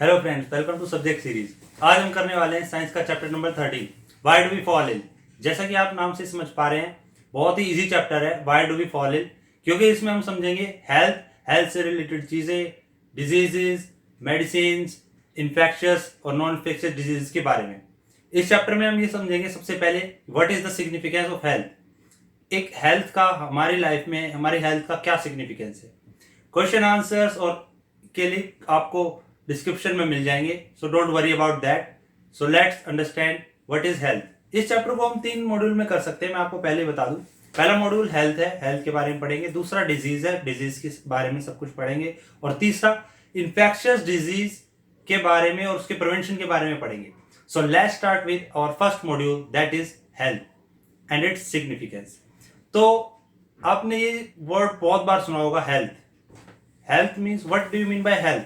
Hello friends, welcome to subject series. आज हम करने वाले हैं साइंस का chapter number 13, why do we fall ill. जैसा कि आप नाम से समझ पा रहे हैं, बहुत ही इजी चैप्टर है why do we fall ill, क्योंकि इसमें हम समझेंगे हेल्थ से रिलेटेड चीज़ें, डिजीजेज, मेडिसिन, इन्फेक्शियस और नॉन इन्फेक्शियस डिजीज के बारे में। इस चैप्टर में हम ये समझेंगे सबसे पहले what is the significance of health. एक हेल्थ का हमारी लाइफ में, हमारी हेल्थ का क्या सिग्निफिकेंस है। क्वेश्चन आंसर्स और के लिए आपको डिस्क्रिप्शन में मिल जाएंगे, so don't worry about that. So let's understand what is health. इस चैप्टर को हम 3 मॉड्यूल में कर सकते हैं, मैं आपको पहले बता दूं। पहला मॉड्यूल हेल्थ है, हेल्थ के बारे में पढ़ेंगे। दूसरा डिजीज है, डिजीज के बारे में सब कुछ पढ़ेंगे। और तीसरा इन्फेक्शियस डिजीज के बारे में और उसके प्रिवेंशन के बारे में पढ़ेंगे। So let's start with our first module, that is health and its significance. तो आपने ये वर्ड बहुत बार सुना होगा, health. Health means, what do you mean by health?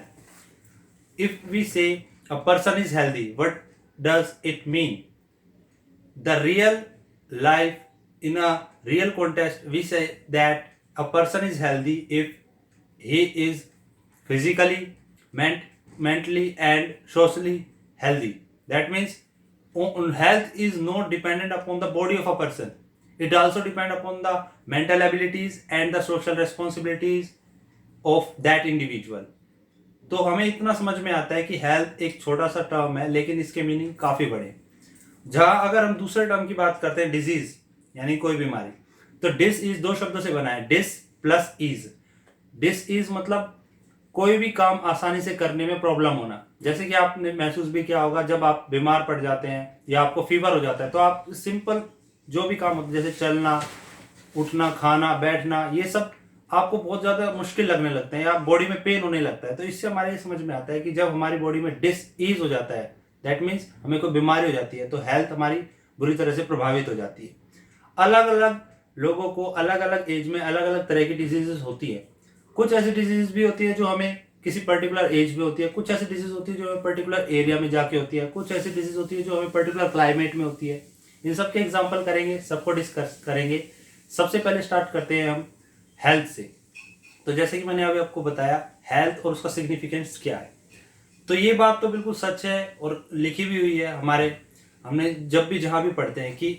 If we say a person is healthy, what does it mean? The real life, in a real context, we say that a person is healthy if he is physically, mentally and socially healthy. That means health is not dependent upon the body of a person. It also depends upon the mental abilities and the social responsibilities of that individual. तो हमें इतना समझ में आता है कि health एक छोटा सा टर्म है, लेकिन इसके मीनिंग काफी बड़े। जहां अगर हम दूसरे टर्म की बात करते हैं, डिजीज यानी कोई बीमारी, तो डिस इज 2 शब्दों से बना है, dis plus ease. Dis ease मतलब कोई भी काम आसानी से करने में प्रॉब्लम होना। जैसे कि आपने महसूस भी किया होगा, जब आप बीमार पड़ जाते हैं या आपको फीवर हो जाता है, तो आप सिंपल जो भी काम होता है, जैसे चलना, उठना, खाना, बैठना, ये सब आपको बहुत ज्यादा मुश्किल लगने लगते हैं या बॉडी में पेन होने लगता है। तो इससे हमारे समझ में आता है कि जब हमारी बॉडी में डिसईज हो जाता है, दैट मीन्स हमें कोई बीमारी हो जाती है, तो हेल्थ हमारी बुरी तरह से प्रभावित हो जाती है। अलग अलग लोगों को अलग अलग एज में अलग अलग तरह की डिजीजेस होती है। कुछ ऐसी डिजीज भी होती है जो हमें किसी पर्टिकुलर एज में होती है, कुछ ऐसी डिजीज होती है जो हमें पर्टिकुलर एरिया में जाके होती है, कुछ ऐसी डिजीज होती है जो हमें पर्टिकुलर क्लाइमेट में होती है। इन सबके एग्जाम्पल करेंगे, सबको डिस्कस करेंगे। सबसे पहले स्टार्ट करते हैं हम हेल्थ से। तो जैसे कि मैंने अभी आपको बताया, हेल्थ और उसका सिग्निफिकेंस क्या है, तो ये बात तो बिल्कुल सच है और लिखी भी हुई है हमने जब भी जहां भी पढ़ते हैं कि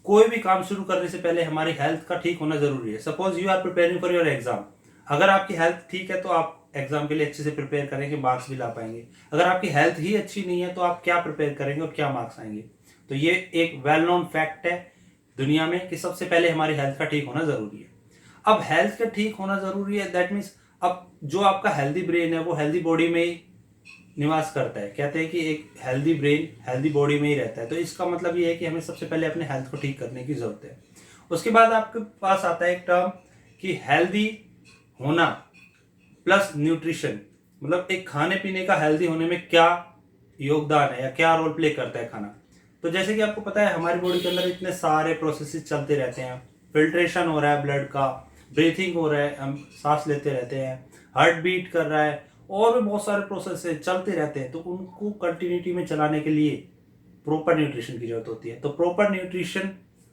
कोई भी काम शुरू करने से पहले हमारी हेल्थ का ठीक होना जरूरी है। Suppose you are preparing for your exam, अगर आपकी हेल्थ ठीक है तो आप एग्जाम के लिए अच्छे से प्रिपेयर करेंगे, मार्क्स भी ला पाएंगे। अगर आपकी हेल्थ ही अच्छी नहीं है तो आप क्या प्रिपेयर करेंगे और क्या मार्क्स आएंगे। तो ये एक वेल नोन फैक्ट है दुनिया में कि सबसे पहले हमारी हेल्थ का ठीक होना जरूरी है। अब हेल्थ का ठीक होना जरूरी है, दैट मीन्स अब जो आपका हेल्दी ब्रेन है वो हेल्दी बॉडी में ही निवास करता है। कहते हैं कि एक हेल्दी ब्रेन हेल्दी बॉडी में ही रहता है। तो इसका मतलब ये है कि हमें सबसे पहले अपने हेल्थ को ठीक करने की जरूरत है। उसके बाद आपके पास आता है एक टर्म कि हेल्दी होना प्लस न्यूट्रिशन, मतलब एक खाने पीने का हेल्दी होने में क्या योगदान है या क्या रोल प्ले करता है खाना। तो जैसे कि आपको पता है, हमारी बॉडी के अंदर इतने सारे प्रोसेसेस चलते रहते हैं। फिल्ट्रेशन हो रहा है ब्लड का, ब्रीथिंग हो रहा है, हम सांस लेते रहते हैं, हार्ट बीट कर रहा है, और भी बहुत सारे प्रोसेस चलते रहते हैं। तो उनको कंटिन्यूटी में चलाने के लिए प्रॉपर न्यूट्रिशन की जरूरत होती है। तो प्रॉपर न्यूट्रिशन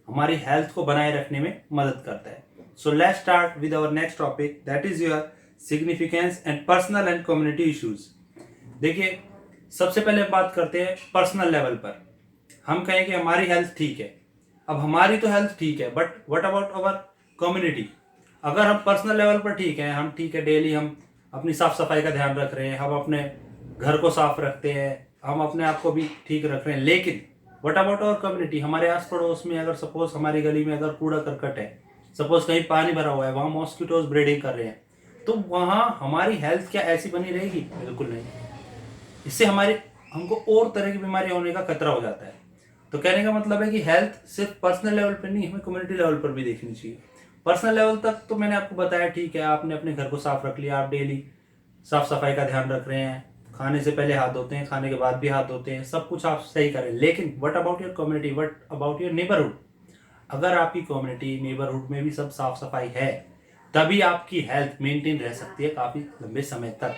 हमारी हेल्थ को बनाए रखने में मदद करता है। So let's start with our next topic, that is your significance and personal and community issues. देखिए, सबसे पहले बात करते हैं पर्सनल लेवल पर। हम कहें कि हमारी हेल्थ ठीक है। अब हमारी तो हेल्थ ठीक है, but what about our community. अगर हम पर्सनल लेवल पर ठीक है, हम ठीक है, डेली हम अपनी साफ सफाई का ध्यान रख रहे हैं, हम अपने घर को साफ रखते हैं, हम अपने आप को भी ठीक रख रहे हैं, लेकिन व्हाट अबाउट अवर कम्युनिटी। हमारे आस पड़ोस में अगर सपोज हमारी गली में अगर कूड़ा करकट है, सपोज कहीं पानी भरा हुआ है, वहां मॉस्किटोज ब्रीडिंग कर रहे हैं, तो वहां हमारी हेल्थ क्या ऐसी बनी रहेगी? बिल्कुल नहीं। इससे हमको और तरह की बीमारी होने का खतरा हो जाता है। तो कहने का मतलब है कि हेल्थ सिर्फ पर्सनल लेवल पर नहीं, हमें कम्युनिटी लेवल पर भी देखनी चाहिए। पर्सनल लेवल तक तो मैंने आपको बताया, ठीक है, आपने अपने घर को साफ रख लिया, आप डेली साफ सफाई का ध्यान रख रहे हैं, खाने से पहले हाथ धोते हैं, खाने के बाद भी हाथ धोते हैं, सब कुछ आप सही करें। लेकिन what about your community, what about your neighbourhood. अगर आपकी कम्युनिटी नेबरहुड में भी सब साफ सफाई है, तभी आपकी हेल्थ मेंटेन रह सकती है काफी लंबे समय तक।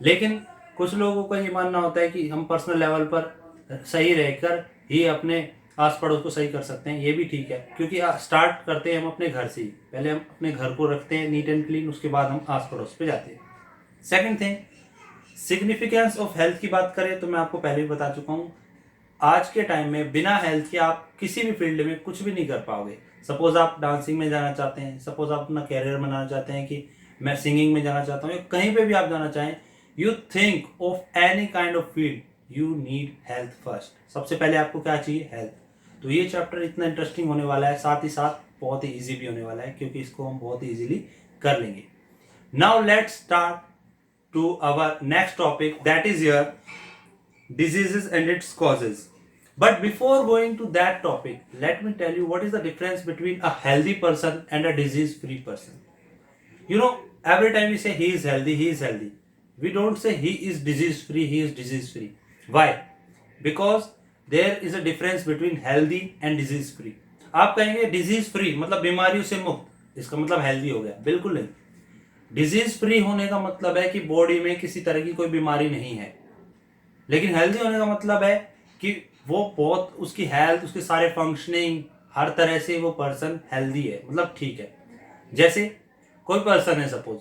लेकिन कुछ लोगों का ये मानना होता है कि हम पर्सनल लेवल पर सही रहकर ही अपने आस पड़ोस को सही कर सकते हैं। ये भी ठीक है, क्योंकि स्टार्ट करते हैं हम अपने घर से ही। पहले हम अपने घर को रखते हैं नीट एंड क्लीन, उसके बाद हम आस पड़ोस पे जाते हैं। Second thing, significance of health की बात करें तो मैं आपको पहले भी बता चुका हूँ, आज के टाइम में बिना हेल्थ के आप किसी भी फील्ड में कुछ भी नहीं कर पाओगे। सपोज आप डांसिंग में जाना चाहते हैं, सपोज आप अपना कैरियर बनाना चाहते हैं कि मैं सिंगिंग में जाना चाहता हूँ, या कहीं पे भी आप जाना चाहें, you think of any kind of field, you need health first. सबसे पहले आपको क्या चाहिए? हेल्थ। तो ये चैप्टर इतना इंटरेस्टिंग होने वाला है, साथ ही साथ बहुत ही ईजी भी होने वाला है, क्योंकि इसको हम बहुत ही ईजिली कर लेंगे। Now let's start to our next topic, that is your diseases and its causes. But before going to that topic, let me tell you what is the difference between a healthy person and a disease-free person. You know, every time we say he is healthy, he is healthy. We don't say he is disease-free, he is disease-free. Why? Because there is a difference between healthy and disease-free. आप कहेंगे disease-free मतलब बीमारियों से मुक्त, इसका मतलब healthy हो गया। बिल्कुल नहीं। डिजीज-फ्री होने का मतलब है कि बॉडी में किसी तरह की कोई बीमारी नहीं है। लेकिन हेल्दी होने का मतलब है कि वो बहुत, उसकी हेल्थ, उसके सारे फंक्शनिंग, हर तरह से वो पर्सन हेल्दी है, मतलब ठीक है। जैसे कोई पर्सन है, सपोज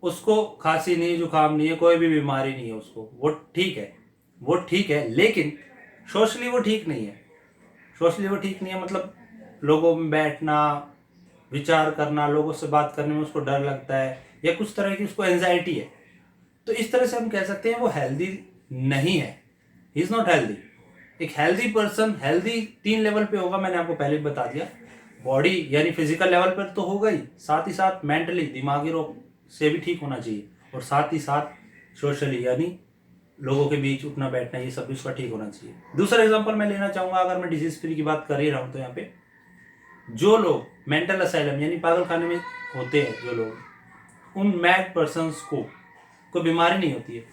उसको खांसी नहीं, जुकाम नहीं है, कोई भी बीमारी नहीं है उसको, वो ठीक है, वो ठीक है, लेकिन सोशली वो ठीक नहीं है। सोशली वो ठीक नहीं है मतलब लोगों में बैठना, विचार करना, लोगों से बात करने में उसको डर लगता है, या कुछ तरह की उसको एंजाइटी है। तो इस तरह से हम कह सकते हैं वो हेल्दी नहीं है, ही इज नॉट हेल्दी। एक हेल्दी पर्सन, हेल्दी 3 लेवल पे होगा, मैंने आपको पहले भी बता दिया। बॉडी यानी फिजिकल लेवल पर तो होगा ही, साथ ही साथ मेंटली, दिमागी रोग से भी ठीक होना चाहिए, और साथ ही साथ सोशली यानी लोगों के बीच उठना बैठना, ये सब भी उसका ठीक होना चाहिए। दूसरा एग्जांपल मैं लेना चाहूँगा, अगर मैं डिजीज फ्री की बात कर ही रहा हूँ, तो यहाँ पे जो लोग मेंटल असाइलम यानी पागल खाने में होते हैं, जो लोग, उन मैड पर्सनस को कोई बीमारी नहीं होती है,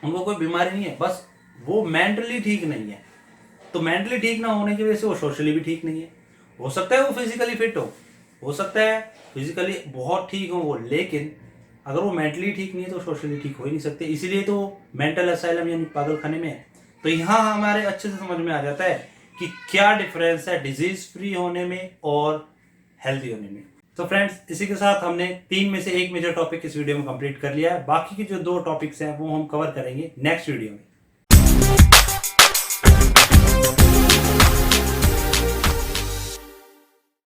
उनको कोई बीमारी नहीं है, बस वो मेंटली ठीक नहीं है। तो मेंटली ठीक ना होने की वजह से वो सोशली भी ठीक नहीं है। हो सकता है वो फिजिकली फिट हो सकता है फिजिकली बहुत ठीक हो वो, लेकिन अगर वो मेंटली ठीक नहीं है तो सोशली ठीक हो ही नहीं सकते। इसीलिए तो मेंटल असाइलम यानी पागल खाने में है। तो यहाँ हमारे अच्छे से समझ में आ जाता है कि क्या डिफरेंस है डिजीज फ्री होने में और हेल्दी होने में। तो फ्रेंड्स, इसी के साथ हमने 3 में से 1 मेजर टॉपिक इस वीडियो में कंप्लीट कर लिया है। बाकी की जो 2 टॉपिक्स हैं वो हम कवर करेंगे नेक्स्ट वीडियो में।